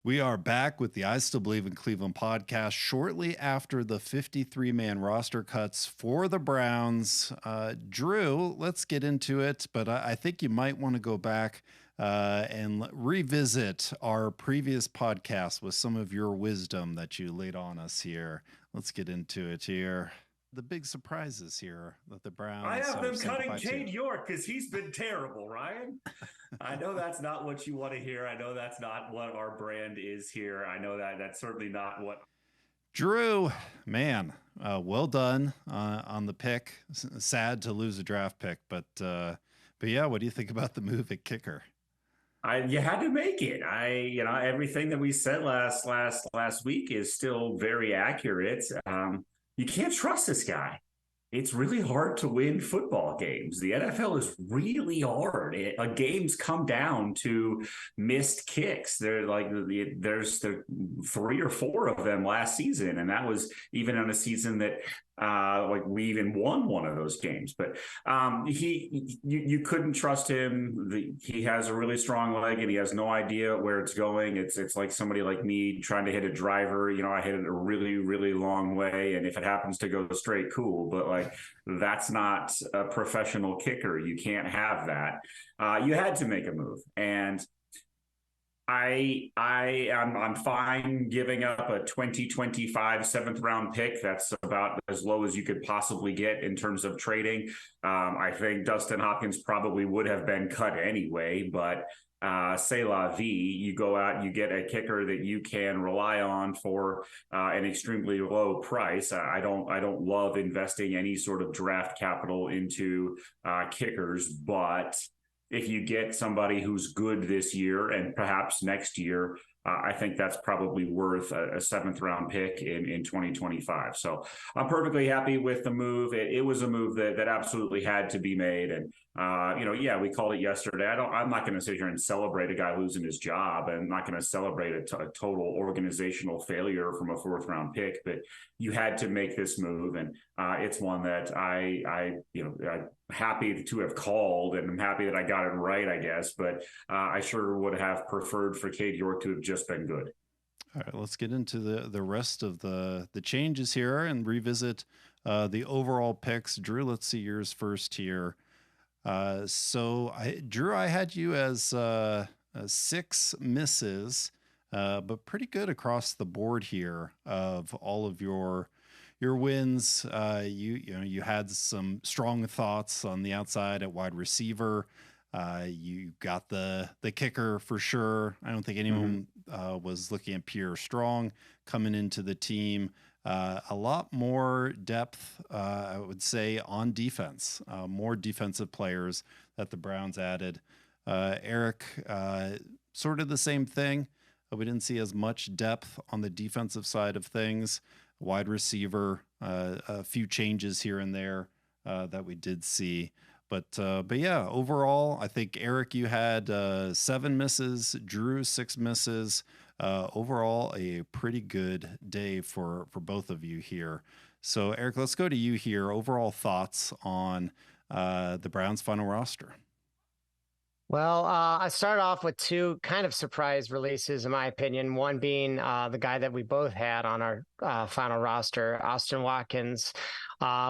We are back with the I Still Believe in Cleveland podcast shortly after the 53-man roster cuts for the Browns. Drew, let's get into it, but I think you might want to go back and revisit our previous podcast with some of your wisdom that you laid on us here. Let's get into it here. The big surprises here that the I Browns have are them saying cutting goodbye to. Cade York because he's been terrible, Ryan. I know that's not what you want to hear. I know that's not what our brand is here. I know that that's certainly not what. Drew, man, well done on the pick. Sad to lose a draft pick, but yeah, what do you think about the move at kicker? You had to make it. Everything that we said last week is still very accurate. You can't trust this guy. It's really hard to win football games. The NFL is really hard. Games come down to missed kicks. There's three or four of them last season, and that was even on a season that like we even won one of those games. But you couldn't trust him. He has a really strong leg, and he has no idea where it's going. It's like somebody like me trying to hit a driver. I hit it a really long way, and if it happens to go straight, cool. But like that's not a professional kicker. You can't have that. You had to make a move, and I'm fine giving up a 2025 seventh round pick. That's about as low as you could possibly get in terms of trading. I think Dustin Hopkins probably would have been cut anyway, but c'est la vie. You go out, you get a kicker that you can rely on for an extremely low price. I don't love investing any sort of draft capital into kickers, but if you get somebody who's good this year and perhaps next year, I think that's probably worth a seventh round pick in 2025. So I'm perfectly happy with the move. It was a move that absolutely had to be made. And, yeah, we called it yesterday. I'm not going to sit here and celebrate a guy losing his job. I'm not going to celebrate a total organizational failure from a fourth round pick, but you had to make this move. And it's one that I'm happy to have called, and I'm happy that I got it right, I guess. But I sure would have preferred for Cade York to have just been good. All right, let's get into the rest of the changes here and revisit the overall picks. Drew, let's see yours first here. Drew, I had you as six misses, but pretty good across the board here of all of your wins. You had some strong thoughts on the outside at wide receiver. You got the kicker for sure. I don't think anyone was looking at Pierre strong coming into the team. A lot more depth, I would say, on defense. More defensive players that the Browns added. Eric, sort of the same thing. We didn't see as much depth on the defensive side of things. Wide receiver, a few changes here and there that we did see. But yeah, overall, I think Eric, you had 7 misses, Drew 6 misses. Overall, a pretty good day for both of you here. So Eric, let's go to you here. Overall thoughts on the Browns' final roster. Well, I started off with two kind of surprise releases, in my opinion. One being the guy that we both had on our final roster, Austin Watkins.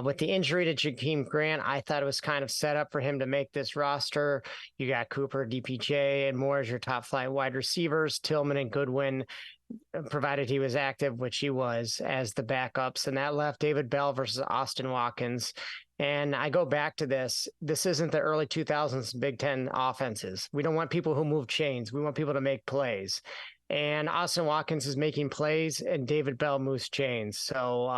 With the injury to Jakeem Grant, I thought it was kind of set up for him to make this roster. You got Cooper, DPJ, and more as your top flight wide receivers, Tillman and Goodwin, provided he was active, which he was, as the backups. And that left David Bell versus Austin Watkins. And I go back to this. This isn't the early 2000s Big Ten offenses. We don't want people who move chains. We want people to make plays. And Austin Watkins is making plays, and David Bell moves chains. So,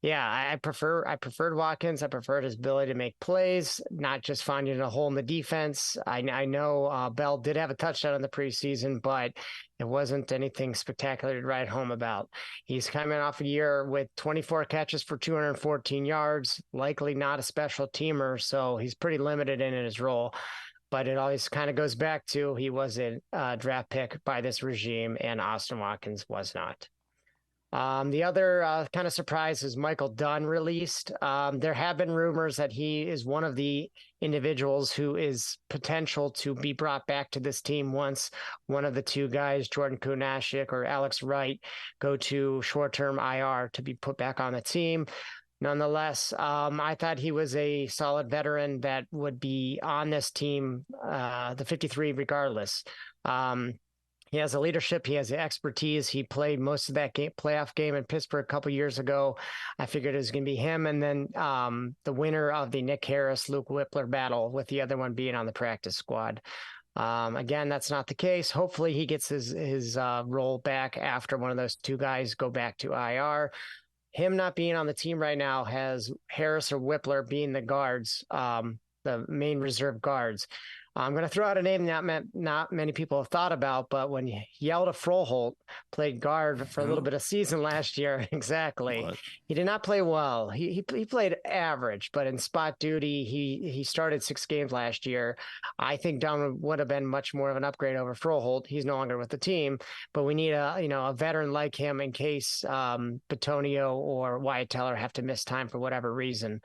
yeah, I preferred Watkins. I preferred his ability to make plays, not just finding a hole in the defense. I know Bell did have a touchdown in the preseason, but it wasn't anything spectacular to write home about. He's coming off a year with 24 catches for 214 yards, likely not a special teamer, so he's pretty limited in his role. But it always kind of goes back to he was a draft pick by this regime, and Austin Watkins was not. The other kind of surprise is Michael Dunn released. There have been rumors that he is one of the individuals who is potential to be brought back to this team once one of the two guys, Jordan Kunashik or Alex Wright, go to short-term IR to be put back on the team. Nonetheless, I thought he was a solid veteran that would be on this team, the 53, regardless. He has the leadership. He has the expertise. He played most of that playoff game in Pittsburgh a couple years ago. I figured it was going to be him. And then the winner of the Nick Harris, Luke Whippler battle, with the other one being on the practice squad. Again, that's not the case. Hopefully he gets his role back after one of those two guys go back to IR. Him not being on the team right now has Harris or Whippler being the guards, the main reserve guards. I'm going to throw out a name not many people have thought about, but when Hjalte Froholt played guard for a little bit of season last year, exactly, What? he did not play well. He played average, but in spot duty, he started 6 games last year. I think Dunn would have been much more of an upgrade over Froholt. He's no longer with the team, but we need a veteran like him in case Batonio or Wyatt Teller have to miss time for whatever reason.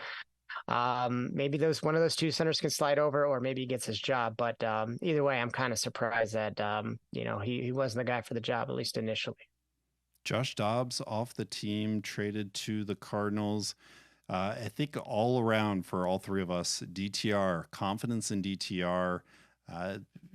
Maybe one of those two centers can slide over, or maybe he gets his job. But either way, I'm kind of surprised that he wasn't the guy for the job, at least initially. Josh Dobbs off the team, traded to the Cardinals. I think all around for all three of us, DTR, confidence in DTR,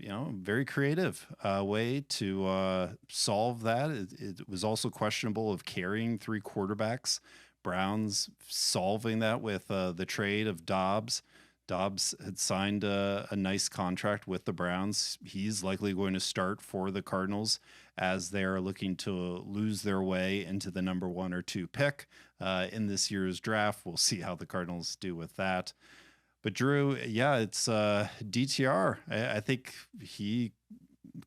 very creative way to solve that. It was also questionable of carrying 3 quarterbacks. Browns solving that with the trade of Dobbs. Dobbs had signed a nice contract with the Browns. He's likely going to start for the Cardinals as they're looking to lose their way into the number 1 or 2 pick in this year's draft. We'll see how the Cardinals do with that. But Drew, yeah, it's DTR. I think he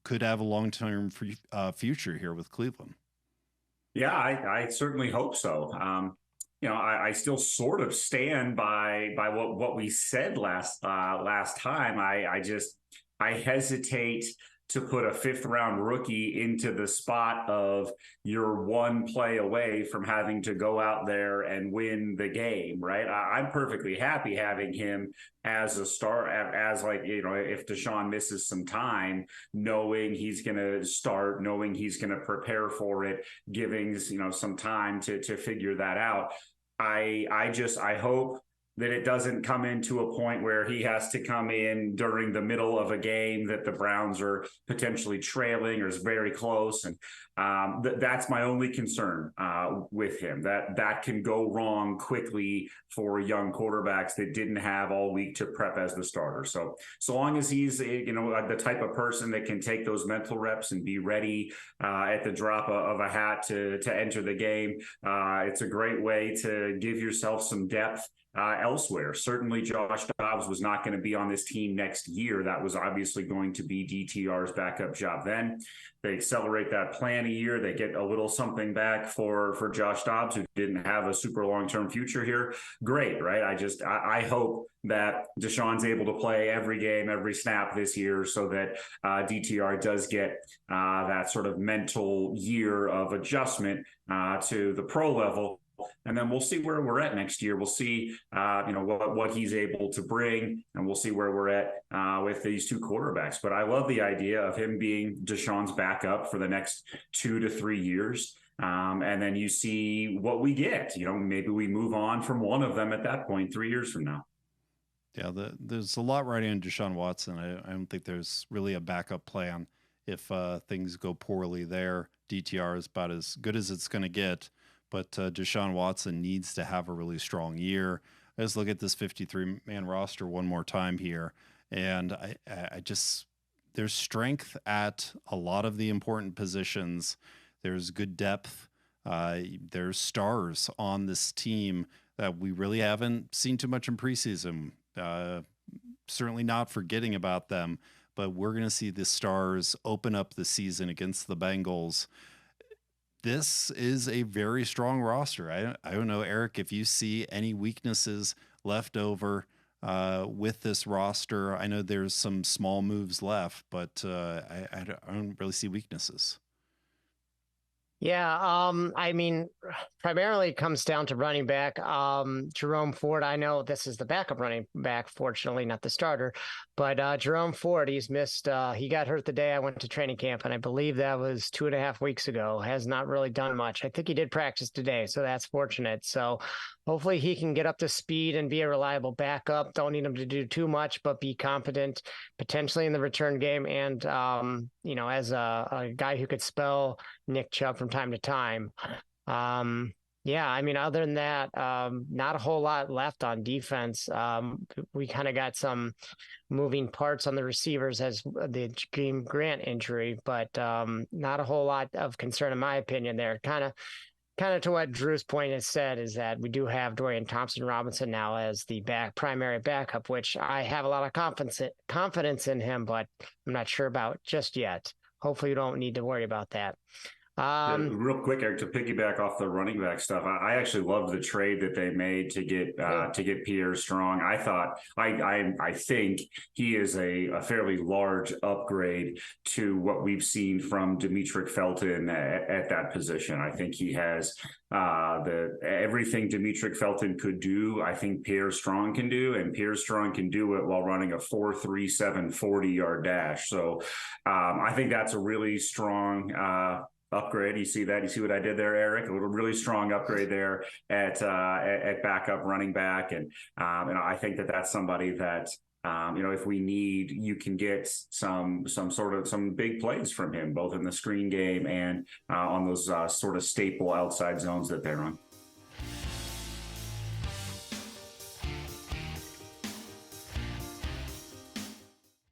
could have a long-term future here with Cleveland. Yeah, I certainly hope so. I still sort of stand by what we said last time. I hesitate to put a 5th round rookie into the spot of you're 1 play away from having to go out there and win the game, right? I'm perfectly happy having him as a star, if Deshaun misses some time, knowing he's going to start, knowing he's going to prepare for it, giving, some time to figure that out. I hope that it doesn't come into a point where he has to come in during the middle of a game that the Browns are potentially trailing or is very close. And that's my only concern with him, that can go wrong quickly for young quarterbacks that didn't have all week to prep as the starter. So long as he's, the type of person that can take those mental reps and be ready at the drop of a hat to enter the game, it's a great way to give yourself some depth elsewhere. Certainly Josh Dobbs was not going to be on this team next year. That was obviously going to be DTR's backup job then. They accelerate that plan a year. They get a little something back for Josh Dobbs, who didn't have a super long-term future here. Great, right? I hope that Deshaun's able to play every game, every snap this year so that DTR does get that sort of mental year of adjustment to the pro level. And then we'll see where we're at next year. We'll see, what he's able to bring, and we'll see where we're at with these 2 quarterbacks. But I love the idea of him being Deshaun's backup for the next 2 to 3 years. And then you see what we get. Maybe we move on from one of them at that point 3 years from now. Yeah, there's a lot riding on Deshaun Watson. I don't think there's really a backup plan if things go poorly there. DTR is about as good as it's going to get. But Deshaun Watson needs to have a really strong year. I just look at this 53-man roster one more time here, and I just, there's strength at a lot of the important positions. There's good depth. There's stars on this team that we really haven't seen too much in preseason. Certainly not forgetting about them, but we're going to see the stars open up the season against the Bengals. This is a very strong roster. I don't know, Eric, if you see any weaknesses left over with this roster. I know there's some small moves left, but I don't really see weaknesses. Yeah, I mean, primarily it comes down to running back. Jerome Ford, I know this is the backup running back, fortunately, not the starter, but Jerome Ford, he's missed, he got hurt the day I went to training camp, and I believe that was 2.5 weeks ago. Has not really done much. I think he did practice today, so that's fortunate. So hopefully he can get up to speed and be a reliable backup. Don't need him to do too much, but be competent potentially in the return game. And, as a guy who could spell Nick Chubb from time to time. Yeah, I mean, other than that, not a whole lot left on defense. We kind of got some moving parts on the receivers as the Jakeem Grant injury, but not a whole lot of concern in my opinion there. Kind of to what Drew's point has said is that we do have Dorian Thompson-Robinson now as the primary backup, which I have a lot of confidence in him, but I'm not sure about just yet. Hopefully, you don't need to worry about that. Real quick, Eric, to piggyback off the running back stuff, I actually loved the trade that they made to get Pierre Strong. I think he is a fairly large upgrade to what we've seen from Demetric Felton at that position. I think he has everything Demetric Felton could do. I think Pierre Strong can do, and Pierre Strong can do it while running a 4.37 40-yard dash. So I think that's a really strong upgrade. You see that? You see what I did there, Eric? A little really strong upgrade there at backup running back, and I think that's somebody that if we need, you can get some big plays from him, both in the screen game and on those sort of staple outside zones that they run.